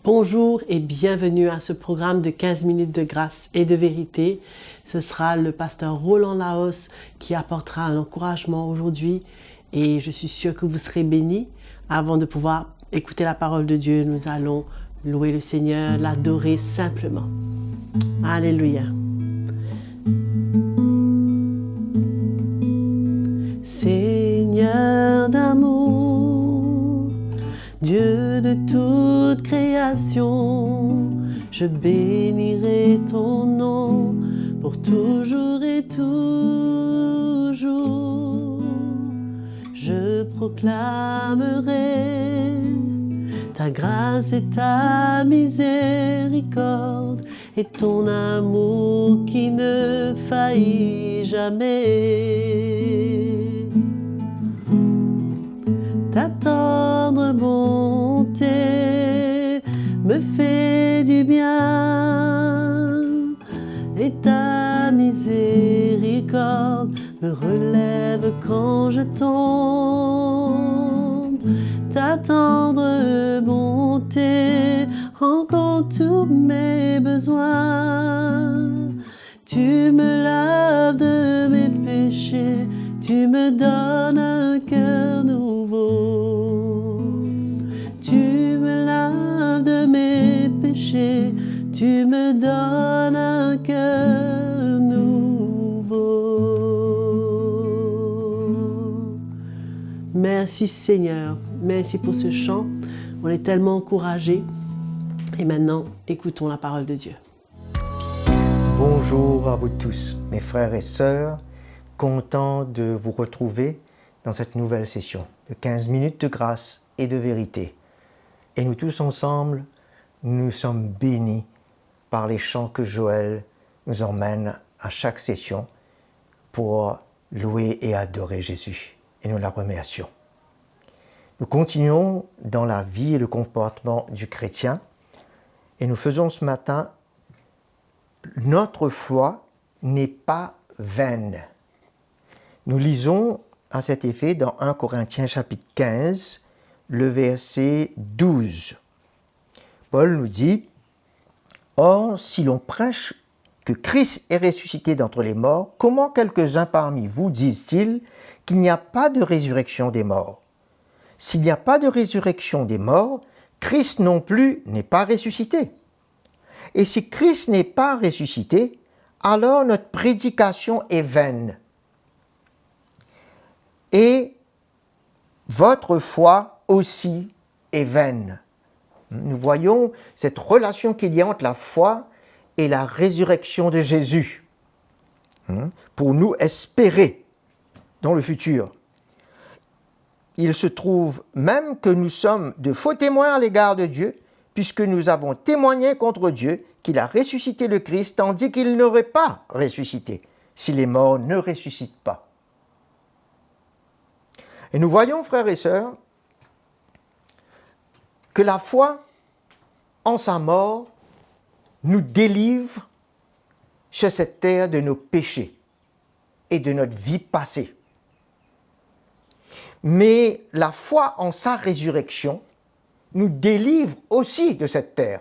Bonjour et bienvenue à ce programme de 15 minutes de grâce et de vérité. Ce sera le pasteur Roland Laos qui apportera un encouragement aujourd'hui et je suis sûre que vous serez bénis. Avant de pouvoir écouter la parole de Dieu, nous allons louer le Seigneur, l'adorer simplement. Alléluia. Seigneur d'amour, Dieu de toute création, je bénirai ton nom pour toujours et toujours. Je proclamerai ta grâce et ta miséricorde et ton amour qui ne faillit jamais. Ta tendre bonté me fait du bien et ta miséricorde me relève quand je tombe. Ta tendre bonté rencontre tous mes besoins. Tu me laves de mes péchés, tu me donnes un cœur nouveau. Tu me laves de mes péchés, tu me donnes un cœur nouveau. Merci Seigneur, merci pour ce chant. On est tellement encouragés. Et maintenant, écoutons la parole de Dieu. Bonjour à vous tous, mes frères et sœurs. Content de vous retrouver dans cette nouvelle session de 15 minutes de grâce et de vérité. Et nous tous ensemble, nous sommes bénis par les chants que Joël nous emmène à chaque session pour louer et adorer Jésus. Et nous la remercions. Nous continuons dans la vie et le comportement du chrétien et nous faisons ce matin « Notre foi n'est pas vaine ». Nous lisons à cet effet dans 1 Corinthiens chapitre 15, le verset 12. Paul nous dit « Or, si l'on prêche que Christ est ressuscité d'entre les morts, comment quelques-uns parmi vous disent-ils qu'il n'y a pas de résurrection des morts? S'il n'y a pas de résurrection des morts, Christ non plus n'est pas ressuscité. Et si Christ n'est pas ressuscité, alors notre prédication est vaine. Et votre foi aussi est vaine. » Nous voyons cette relation qu'il y a entre la foi et la résurrection de Jésus, pour nous espérer dans le futur. Il se trouve même que nous sommes de faux témoins à l'égard de Dieu, puisque nous avons témoigné contre Dieu qu'il a ressuscité le Christ, tandis qu'il n'aurait pas ressuscité, si les morts ne ressuscitent pas. Et nous voyons, frères et sœurs, que la foi en sa mort nous délivre sur cette terre de nos péchés et de notre vie passée. Mais la foi en sa résurrection nous délivre aussi de cette terre.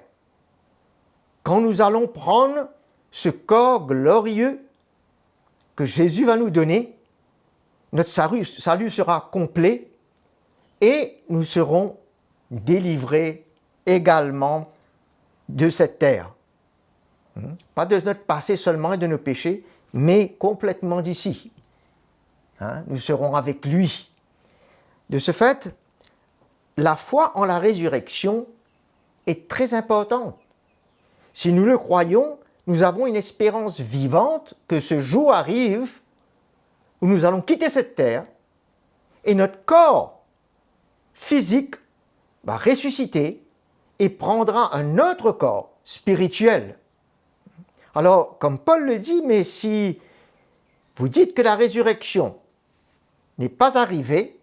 Quand nous allons prendre ce corps glorieux que Jésus va nous donner, notre salut sera complet et nous serons délivrés également de cette terre. Pas de notre passé seulement et de nos péchés, mais complètement d'ici. Nous serons avec lui. De ce fait, la foi en la résurrection est très importante. Si nous le croyons, nous avons une espérance vivante que ce jour arrive où nous allons quitter cette terre et notre corps physique va ressusciter et prendra un autre corps spirituel. Alors, comme Paul le dit, mais si vous dites que la résurrection n'est pas arrivée,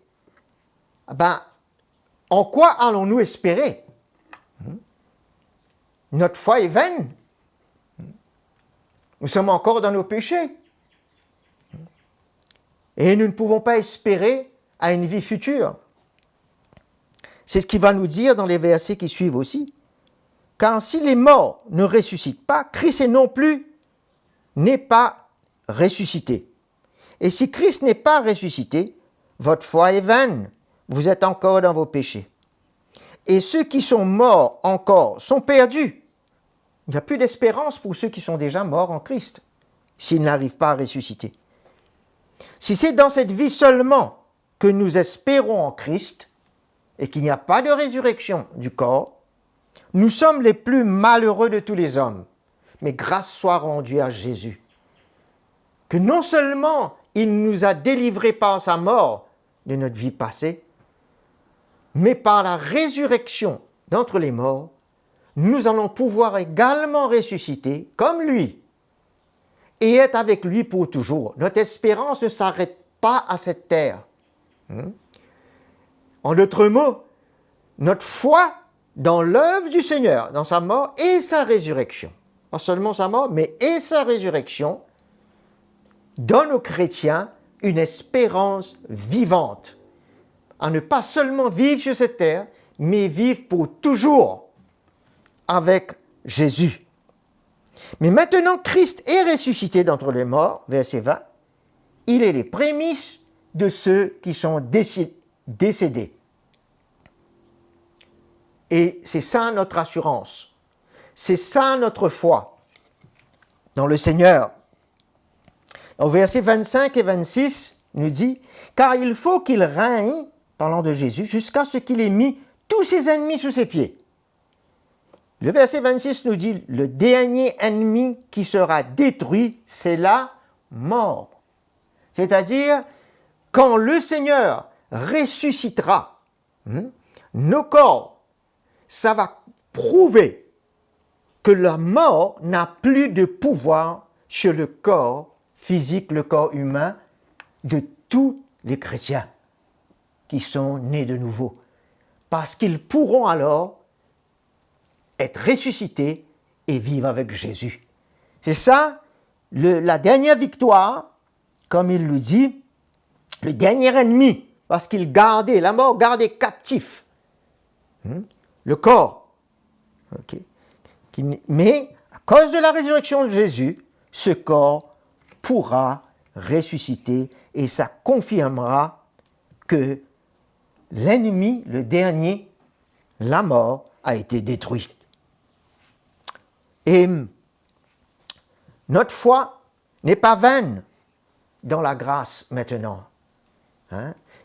en quoi allons-nous espérer? Notre foi est vaine. Nous sommes encore dans nos péchés. Et nous ne pouvons pas espérer à une vie future. C'est ce qu'il va nous dire dans les versets qui suivent aussi. Car si les morts ne ressuscitent pas, Christ non plus n'est pas ressuscité. Et si Christ n'est pas ressuscité, votre foi est vaine, vous êtes encore dans vos péchés. Et ceux qui sont morts encore sont perdus. Il n'y a plus d'espérance pour ceux qui sont déjà morts en Christ, s'ils n'arrivent pas à ressusciter. Si c'est dans cette vie seulement que nous espérons en Christ, et qu'il n'y a pas de résurrection du corps, nous sommes les plus malheureux de tous les hommes. Mais grâce soit rendue à Jésus, que non seulement il nous a délivrés par sa mort de notre vie passée, mais par la résurrection d'entre les morts, nous allons pouvoir également ressusciter comme lui et être avec lui pour toujours. Notre espérance ne s'arrête pas à cette terre. En d'autres mots, notre foi dans l'œuvre du Seigneur, dans sa mort et sa résurrection, pas seulement sa mort, mais et sa résurrection, donne aux chrétiens une espérance vivante, à ne pas seulement vivre sur cette terre, mais vivre pour toujours avec Jésus. Mais maintenant, Christ est ressuscité d'entre les morts, verset 20, il est les prémices de ceux qui sont décédés. Et c'est ça notre assurance, c'est ça notre foi dans le Seigneur. Au verset 25 et 26, il nous dit « Car il faut qu'il règne, parlant de Jésus, jusqu'à ce qu'il ait mis tous ses ennemis sous ses pieds. » Le verset 26 nous dit « Le dernier ennemi qui sera détruit, c'est la mort. » C'est-à-dire, quand le Seigneur ressuscitera, nos corps, ça va prouver que la mort n'a plus de pouvoir sur le corps physique, le corps humain de tous les chrétiens qui sont nés de nouveau. Parce qu'ils pourront alors être ressuscités et vivre avec Jésus. C'est ça, la dernière victoire, comme il le dit, le dernier ennemi, parce qu'il gardait, la mort gardait captif le corps. Okay. Mais à cause de la résurrection de Jésus, ce corps pourra ressusciter et ça confirmera que l'ennemi, le dernier, la mort, a été détruit. Et notre foi n'est pas vaine dans la grâce maintenant.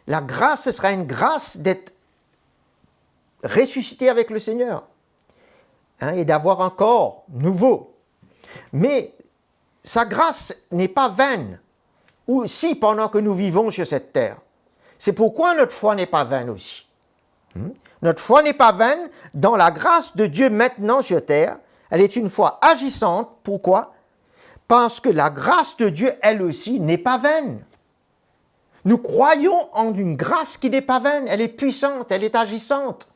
La grâce, ce sera une grâce d'être ressuscité avec le Seigneur et d'avoir un corps nouveau. Mais sa grâce n'est pas vaine, aussi pendant que nous vivons sur cette terre. C'est pourquoi notre foi n'est pas vaine aussi. Notre foi n'est pas vaine dans la grâce de Dieu maintenant sur terre. Elle est une foi agissante. Pourquoi? Parce que la grâce de Dieu, elle aussi, n'est pas vaine. Nous croyons en une grâce qui n'est pas vaine. Elle est puissante, elle est agissante.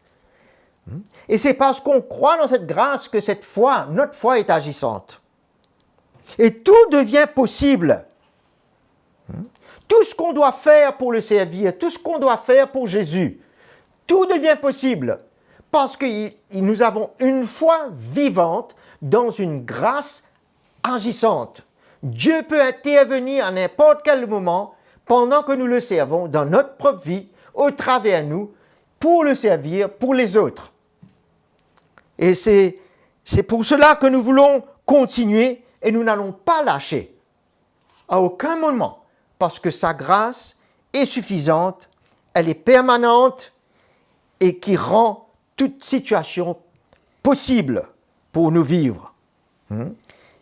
Et c'est parce qu'on croit dans cette grâce que cette foi, notre foi est agissante. Et tout devient possible. Tout ce qu'on doit faire pour le servir, tout ce qu'on doit faire pour Jésus, tout devient possible parce que nous avons une foi vivante dans une grâce agissante. Dieu peut intervenir à n'importe quel moment pendant que nous le servons dans notre propre vie, au travers de nous, pour le servir, pour les autres. Et c'est pour cela que nous voulons continuer et nous n'allons pas lâcher à aucun moment parce que sa grâce est suffisante, elle est permanente et qui rend toute situation possible pour nous vivre.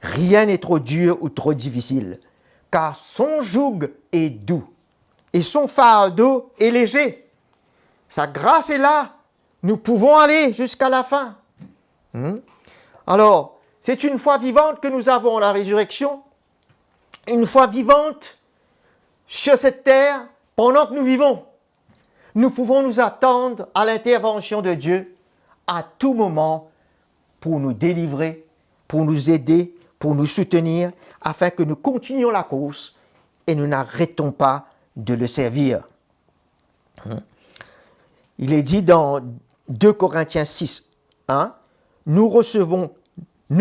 Rien n'est trop dur ou trop difficile, car son joug est doux et son fardeau est léger. Sa grâce est là, nous pouvons aller jusqu'à la fin. Alors, c'est une foi vivante que nous avons, la résurrection, une foi vivante sur cette terre pendant que nous vivons. Nous pouvons nous attendre à l'intervention de Dieu à tout moment pour nous délivrer, pour nous aider, pour nous soutenir, afin que nous continuions la course et nous n'arrêtons pas de le servir. Il est dit dans 2 Corinthiens 6, 1, ne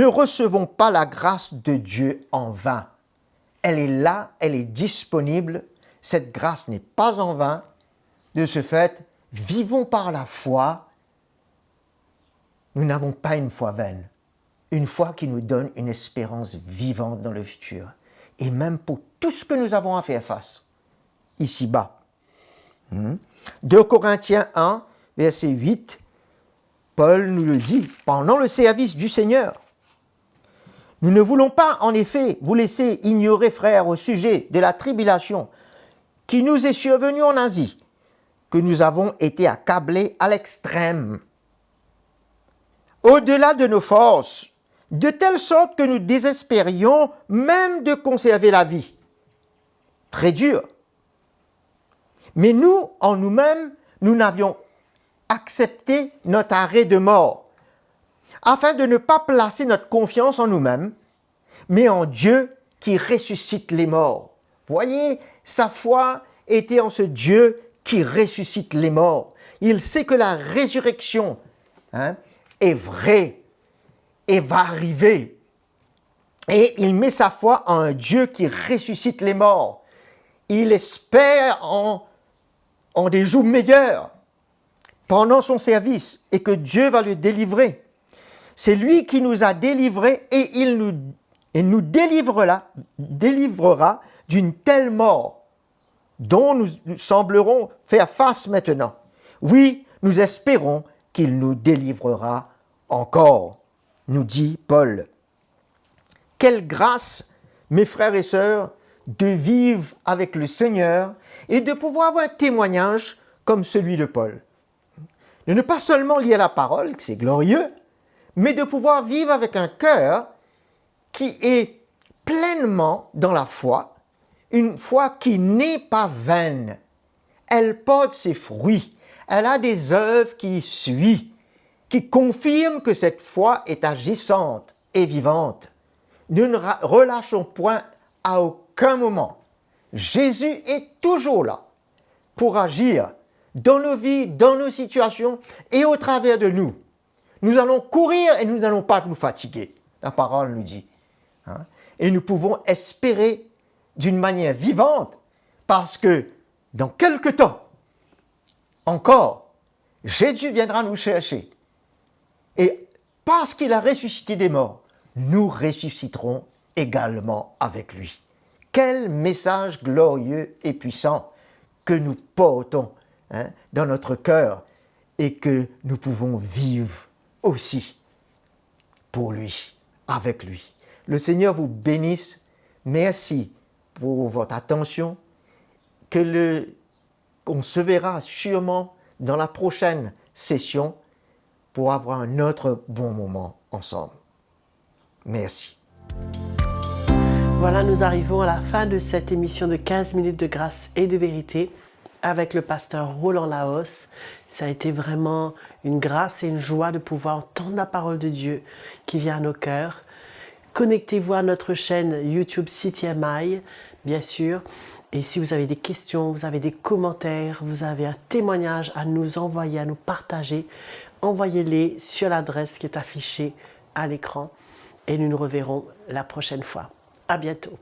recevons pas la grâce de Dieu en vain. Elle est là, elle est disponible. Cette grâce n'est pas en vain. De ce fait, vivons par la foi. Nous n'avons pas une foi vaine. Une foi qui nous donne une espérance vivante dans le futur. Et même pour tout ce que nous avons à faire face, ici-bas. 2 Corinthiens 1, verset 8, Paul nous le dit, pendant le service du Seigneur. Nous ne voulons pas, en effet, vous laisser ignorer, frères, au sujet de la tribulation qui nous est survenue en Asie, que nous avons été accablés à l'extrême, au-delà de nos forces, de telle sorte que nous désespérions même de conserver la vie. Très dur. Mais nous, en nous-mêmes, nous n'avions accepté notre arrêt de mort, afin de ne pas placer notre confiance en nous-mêmes, mais en Dieu qui ressuscite les morts. Voyez, sa foi était en ce Dieu qui ressuscite les morts. Il sait que la résurrection est vraie et va arriver. Et il met sa foi en un Dieu qui ressuscite les morts. Il espère en des jours meilleurs pendant son service et que Dieu va le délivrer. C'est lui qui nous a délivrés et il nous délivrera d'une telle mort dont nous semblerons faire face maintenant. Oui, nous espérons qu'il nous délivrera encore, nous dit Paul. Quelle grâce, mes frères et sœurs, de vivre avec le Seigneur et de pouvoir avoir un témoignage comme celui de Paul. De ne pas seulement lire la parole, c'est glorieux, mais de pouvoir vivre avec un cœur qui est pleinement dans la foi, une foi qui n'est pas vaine. Elle porte ses fruits, elle a des œuvres qui suivent, qui confirment que cette foi est agissante et vivante. Nous ne relâchons point à aucun moment. Jésus est toujours là pour agir dans nos vies, dans nos situations et au travers de nous. Nous allons courir et nous n'allons pas nous fatiguer. La parole nous dit. Et nous pouvons espérer d'une manière vivante parce que dans quelque temps, encore, Jésus viendra nous chercher. Et parce qu'il a ressuscité des morts, nous ressusciterons également avec lui. Quel message glorieux et puissant que nous portons dans notre cœur et que nous pouvons vivre aussi pour lui, avec lui. Le Seigneur vous bénisse. Merci pour votre attention. On se verra sûrement dans la prochaine session pour avoir un autre bon moment ensemble. Merci. Voilà, nous arrivons à la fin de cette émission de 15 minutes de grâce et de vérité avec le pasteur Roland Laos. Ça a été vraiment une grâce et une joie de pouvoir entendre la parole de Dieu qui vient à nos cœurs. Connectez-vous à notre chaîne YouTube CTMI, bien sûr. Et si vous avez des questions, vous avez des commentaires, vous avez un témoignage à nous envoyer, à nous partager, envoyez-les sur l'adresse qui est affichée à l'écran. Et nous nous reverrons la prochaine fois. À bientôt.